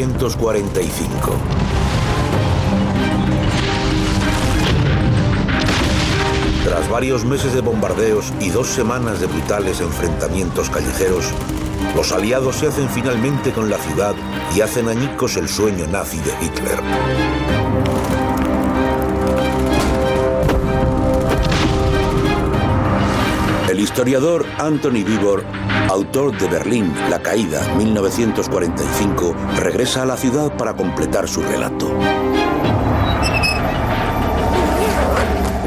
1945. Tras varios meses de bombardeos y 2 semanas de brutales enfrentamientos callejeros, los aliados se hacen finalmente con la ciudad y hacen añicos el sueño nazi de Hitler. El historiador Anthony Beevor, autor de Berlín, la caída, 1945, regresa a la ciudad para completar su relato.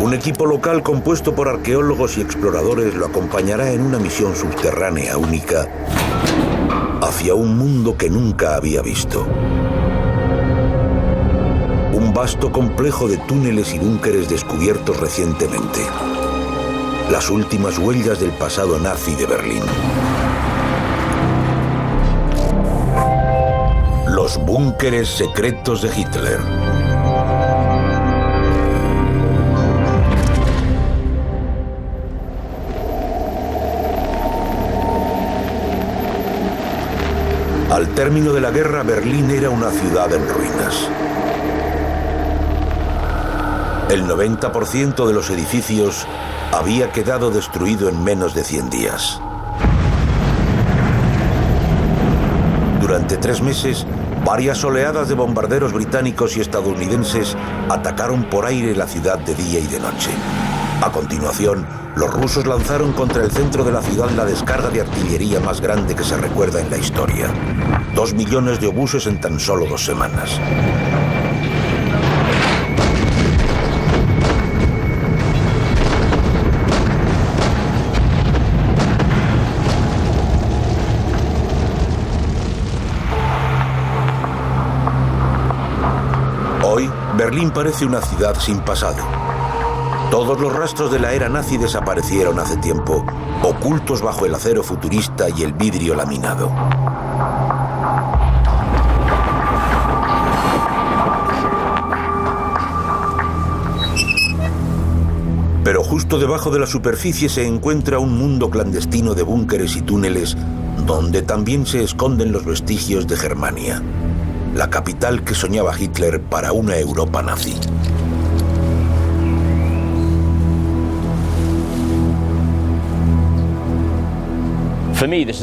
Un equipo local compuesto por arqueólogos y exploradores lo acompañará en una misión subterránea única hacia un mundo que nunca había visto. Un vasto complejo de túneles y búnkeres descubiertos recientemente. Las últimas huellas del pasado nazi de Berlín. Los búnkeres secretos de Hitler. Al término de la guerra, Berlín era una ciudad en ruinas. El 90% de los edificios había quedado destruido en menos de 100 días. Durante 3 meses, varias oleadas de bombarderos británicos y estadounidenses atacaron por aire la ciudad de día y de noche. A continuación, los rusos lanzaron contra el centro de la ciudad la descarga de artillería más grande que se recuerda en la historia. 2 millones de obuses en tan solo 2 semanas. Hoy, Berlín parece una ciudad sin pasado. Todos los rastros de la era nazi desaparecieron hace tiempo, ocultos bajo el acero futurista y el vidrio laminado. Pero justo debajo de la superficie se encuentra un mundo clandestino de búnkeres y túneles donde también se esconden los vestigios de Germania, la capital que soñaba Hitler para una Europa nazi.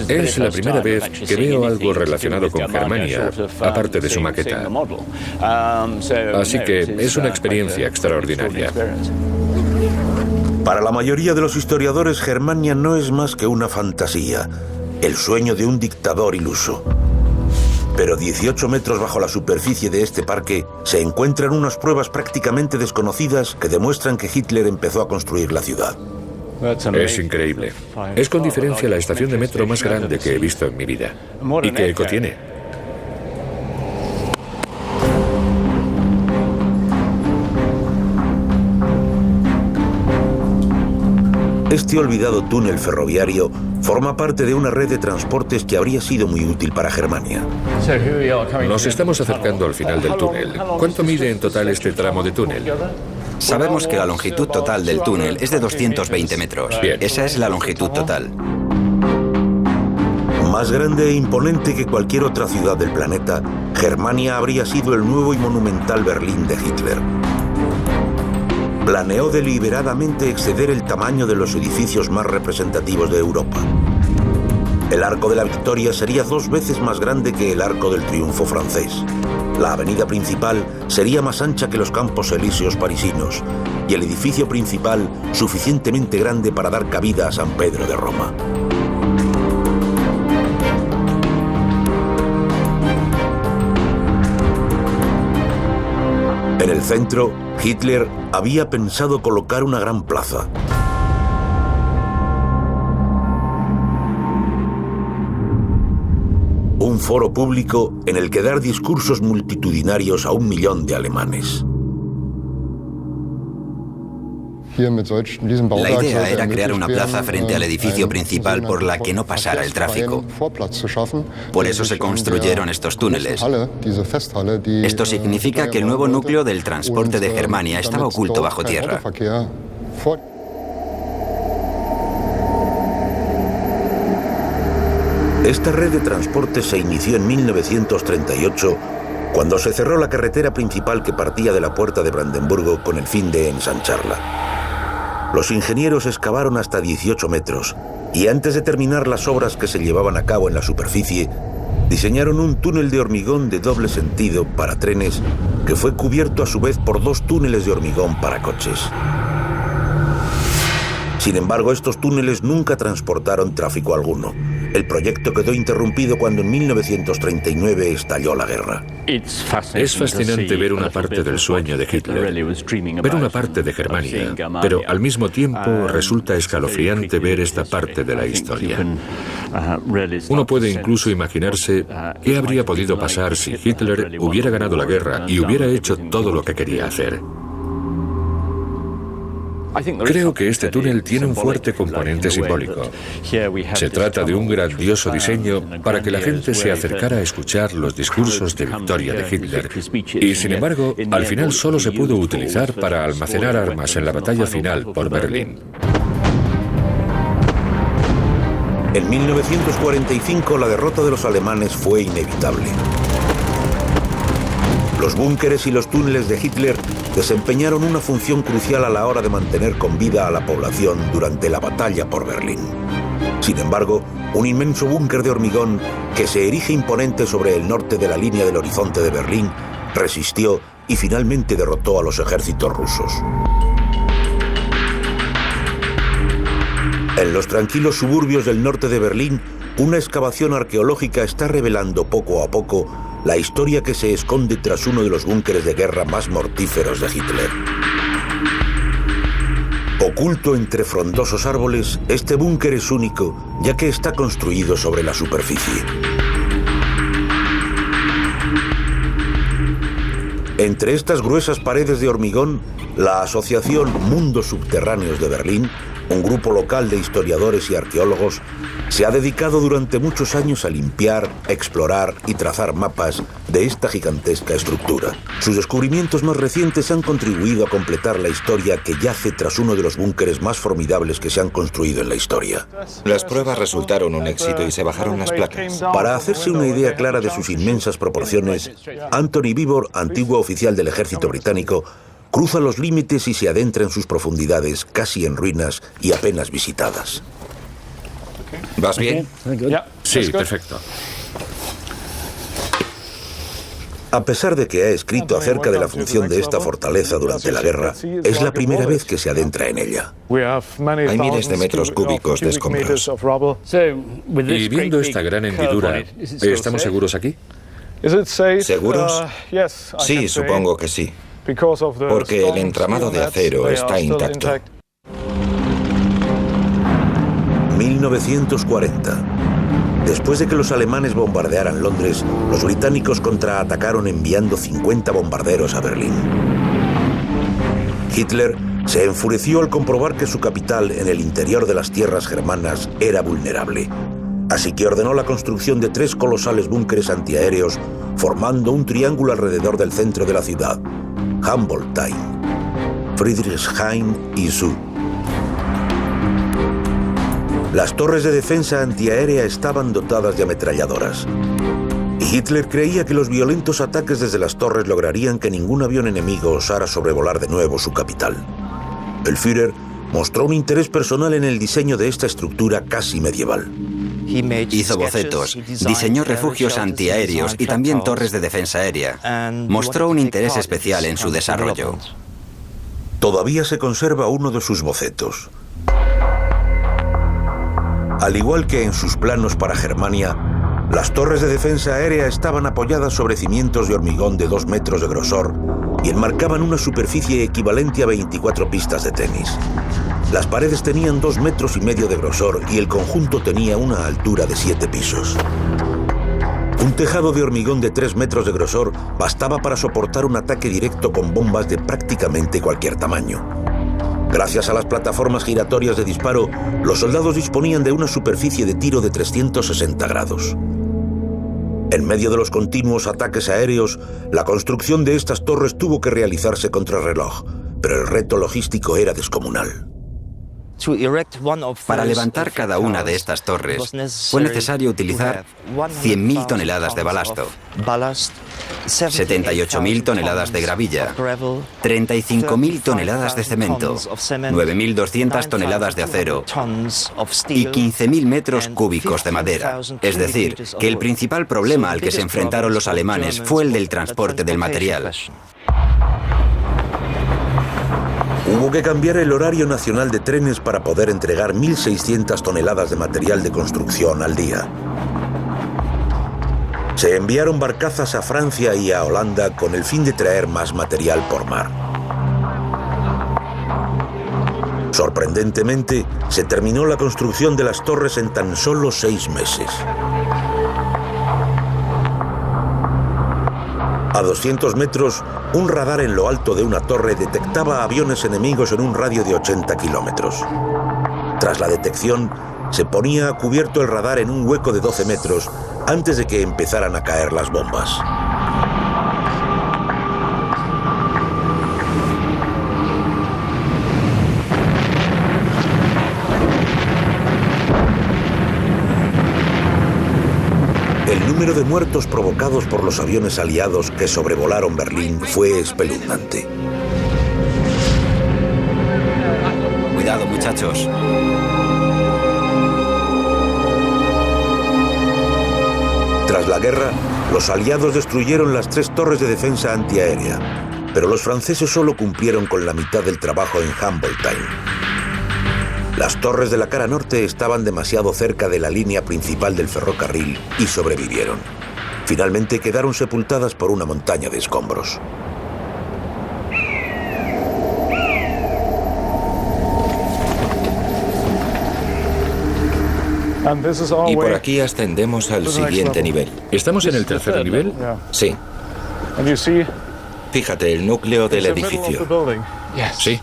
Es la primera vez que veo algo relacionado con Germania, aparte de su maqueta. Así que es una experiencia extraordinaria. Para la mayoría de los historiadores, Germania no es más que una fantasía, el sueño de un dictador iluso. Pero 18 metros bajo la superficie de este parque se encuentran unas pruebas prácticamente desconocidas que demuestran que Hitler empezó a construir la ciudad. Es increíble. Es con diferencia la estación de metro más grande que he visto en mi vida. ¿Y qué eco tiene? Este olvidado túnel ferroviario forma parte de una red de transportes que habría sido muy útil para Germania. Nos estamos acercando al final del túnel. ¿Cuánto mide en total este tramo de túnel? Sabemos que la longitud total del túnel es de 220 metros. Bien. Esa es la longitud total. Más grande e imponente que cualquier otra ciudad del planeta, Germania habría sido el nuevo y monumental Berlín de Hitler. Planeó deliberadamente exceder el tamaño de los edificios más representativos de Europa. El Arco de la Victoria sería 2 veces más grande que el Arco del Triunfo francés. La avenida principal sería más ancha que los Campos Elíseos parisinos y el edificio principal suficientemente grande para dar cabida a San Pedro de Roma. En el centro, Hitler había pensado colocar una gran plaza. Un foro público en el que dar discursos multitudinarios a 1 millón de alemanes. La idea era crear una plaza frente al edificio principal por la que no pasara el tráfico. Por eso se construyeron estos túneles. Esto significa que el nuevo núcleo del transporte de Germania estaba oculto bajo tierra. Esta red de transporte se inició en 1938, cuando se cerró la carretera principal que partía de la puerta de Brandenburgo con el fin de ensancharla. Los ingenieros excavaron hasta 18 metros y antes de terminar las obras que se llevaban a cabo en la superficie, diseñaron un túnel de hormigón de doble sentido para trenes que fue cubierto a su vez por 2 túneles de hormigón para coches. Sin embargo, estos túneles nunca transportaron tráfico alguno. El proyecto quedó interrumpido cuando en 1939 estalló la guerra. Es fascinante ver una parte del sueño de Hitler, ver una parte de Germania, pero al mismo tiempo resulta escalofriante ver esta parte de la historia. Uno puede incluso imaginarse qué habría podido pasar si Hitler hubiera ganado la guerra y hubiera hecho todo lo que quería hacer. Creo que este túnel tiene un fuerte componente simbólico. Se trata de un grandioso diseño para que la gente se acercara a escuchar los discursos de victoria de Hitler. Y sin embargo, al final solo se pudo utilizar para almacenar armas en la batalla final por Berlín. En 1945 la derrota de los alemanes fue inevitable. Los búnkeres y los túneles de Hitler desempeñaron una función crucial a la hora de mantener con vida a la población durante la batalla por Berlín. Sin embargo, un inmenso búnker de hormigón que se erige imponente sobre el norte de la línea del horizonte de Berlín resistió y finalmente derrotó a los ejércitos rusos. En los tranquilos suburbios del norte de Berlín, una excavación arqueológica está revelando poco a poco la historia que se esconde tras uno de los búnkeres de guerra más mortíferos de Hitler. Oculto entre frondosos árboles, este búnker es único, ya que está construido sobre la superficie. Entre estas gruesas paredes de hormigón, la Asociación Mundos Subterráneos de Berlín, un grupo local de historiadores y arqueólogos, se ha dedicado durante muchos años a limpiar, explorar y trazar mapas de esta gigantesca estructura. Sus descubrimientos más recientes han contribuido a completar la historia que yace tras uno de los búnkeres más formidables que se han construido en la historia. Las pruebas resultaron un éxito y se bajaron las placas. Para hacerse una idea clara de sus inmensas proporciones, Anthony Beevor, antiguo oficial del ejército británico, cruza los límites y se adentra en sus profundidades, casi en ruinas y apenas visitadas. ¿Vas bien? Sí, perfecto. A pesar de que ha escrito acerca de la función de esta fortaleza durante la guerra, es la primera vez que se adentra en ella. Hay miles de metros cúbicos de escombros. Y viendo esta gran hendidura, ¿estamos seguros aquí? ¿Seguros? Sí, supongo que sí. Porque el entramado de acero está intacto. 1940. Después de que los alemanes bombardearan Londres, los británicos contraatacaron enviando 50 bombarderos a Berlín. Hitler se enfureció al comprobar que su capital, en el interior de las tierras germanas, era vulnerable. Así que ordenó la construcción de 3 colosales búnkeres antiaéreos, formando un triángulo alrededor del centro de la ciudad: Humboldthain, Friedrichshain y Su. Las torres de defensa antiaérea estaban dotadas de ametralladoras. Hitler creía que los violentos ataques desde las torres lograrían que ningún avión enemigo osara sobrevolar de nuevo su capital. El Führer mostró un interés personal en el diseño de esta estructura casi medieval. Hizo bocetos, diseñó refugios antiaéreos y también torres de defensa aérea. Mostró un interés especial en su desarrollo. Todavía se conserva uno de sus bocetos. Al igual que en sus planos para Germania, las torres de defensa aérea estaban apoyadas sobre cimientos de hormigón de 2 metros de grosor y enmarcaban una superficie equivalente a 24 pistas de tenis. Las paredes tenían 2,5 metros de grosor y el conjunto tenía una altura de 7 pisos. Un tejado de hormigón de 3 metros de grosor bastaba para soportar un ataque directo con bombas de prácticamente cualquier tamaño. Gracias a las plataformas giratorias de disparo, los soldados disponían de una superficie de tiro de 360 grados. En medio de los continuos ataques aéreos, la construcción de estas torres tuvo que realizarse contrarreloj, pero el reto logístico era descomunal. Para levantar cada una de estas torres fue necesario utilizar 100.000 toneladas de balasto, 78.000 toneladas de gravilla, 35.000 toneladas de cemento, 9.200 toneladas de acero y 15.000 metros cúbicos de madera. Es decir, que el principal problema al que se enfrentaron los alemanes fue el del transporte del material. Hubo que cambiar el horario nacional de trenes para poder entregar 1.600 toneladas de material de construcción al día. Se enviaron barcazas a Francia y a Holanda con el fin de traer más material por mar. Sorprendentemente, se terminó la construcción de las torres en tan solo 6 meses. A 200 metros, un radar en lo alto de una torre detectaba aviones enemigos en un radio de 80 kilómetros. Tras la detección, se ponía a cubierto el radar en un hueco de 12 metros antes de que empezaran a caer las bombas. El número de muertos provocados por los aviones aliados que sobrevolaron Berlín fue espeluznante. Cuidado, muchachos. Tras la guerra, los aliados destruyeron las 3 torres de defensa antiaérea, pero los franceses solo cumplieron con la mitad del trabajo en Humboldt. Las torres de la cara norte estaban demasiado cerca de la línea principal del ferrocarril y sobrevivieron. Finalmente quedaron sepultadas por una montaña de escombros. Y por aquí ascendemos al siguiente nivel. ¿Estamos en el tercer nivel? Sí. Fíjate, el núcleo del edificio. Sí.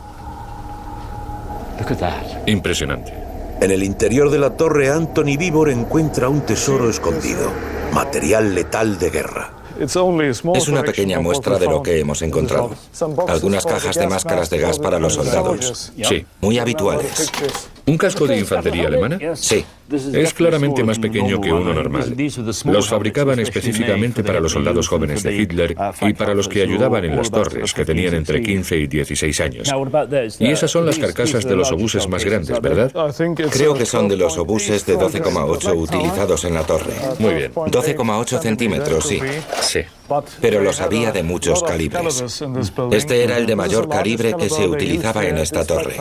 Impresionante. En el interior de la torre, Anthony Vivor encuentra un tesoro escondido, material letal de guerra. Es una pequeña muestra de lo que hemos encontrado. Algunas cajas de máscaras de gas para los soldados. Sí. Muy habituales. ¿Un casco de infantería alemana? Sí. Es claramente más pequeño que uno normal. Los fabricaban específicamente para los soldados jóvenes de Hitler y para los que ayudaban en las torres, que tenían entre 15 y 16 años. Y esas son las carcasas de los obuses más grandes, ¿verdad? Creo que son de los obuses de 12,8 utilizados en la torre. Muy bien. 12,8 centímetros, sí. Sí. Pero los había de muchos calibres. Este era el de mayor calibre que se utilizaba en esta torre.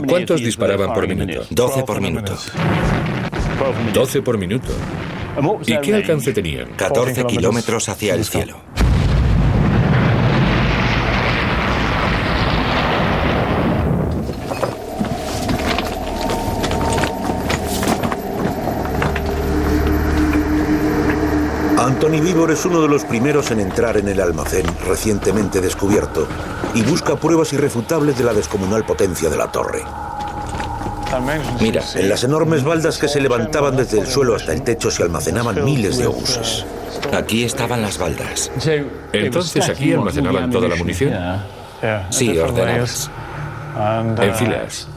¿Cuántos disparaban por minuto? 12 por minuto. 12 por minuto. ¿Y qué alcance tenían? 14 kilómetros hacia el cielo. Anthony Vivor es uno de los primeros en entrar en el almacén recientemente descubierto y busca pruebas irrefutables de la descomunal potencia de la torre. Mira, En las enormes baldas que se levantaban desde el suelo hasta el techo se almacenaban miles de obuses. aquí estaban las baldas. Entonces aquí almacenaban toda la munición. Sí, ordenadas. En filas.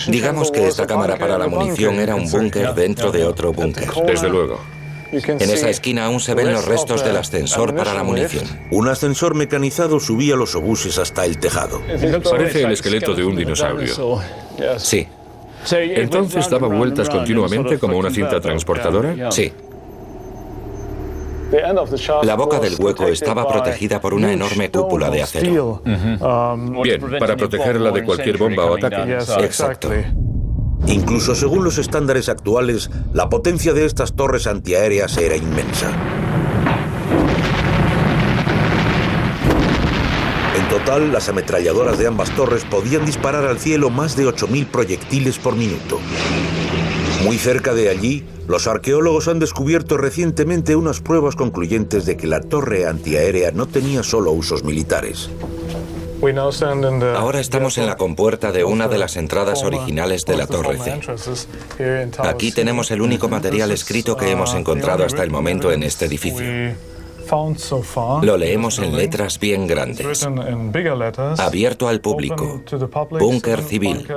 Digamos que esta cámara para la munición era un búnker dentro de otro búnker. Desde luego. En esa esquina aún se ven los restos del ascensor para la munición. Un ascensor mecanizado subía los obuses hasta el tejado. Parece el esqueleto de un dinosaurio. Sí, ¿Entonces daba vueltas continuamente como una cinta transportadora? sí. La boca del hueco estaba protegida por una enorme cúpula de acero. Bien, para protegerla de cualquier bomba o ataque. Exacto. Incluso según los estándares actuales, la potencia de estas torres antiaéreas era inmensa. En total, las ametralladoras de ambas torres podían disparar al cielo más de 8.000 proyectiles por minuto. Muy cerca de allí, los arqueólogos han descubierto recientemente unas pruebas concluyentes de que la torre antiaérea no tenía solo usos militares. Ahora estamos en la compuerta de una de las entradas originales de la Torre C. Aquí tenemos el único material escrito que hemos encontrado hasta el momento en este edificio. Lo leemos en letras bien grandes. Abierto al público. Búnker civil.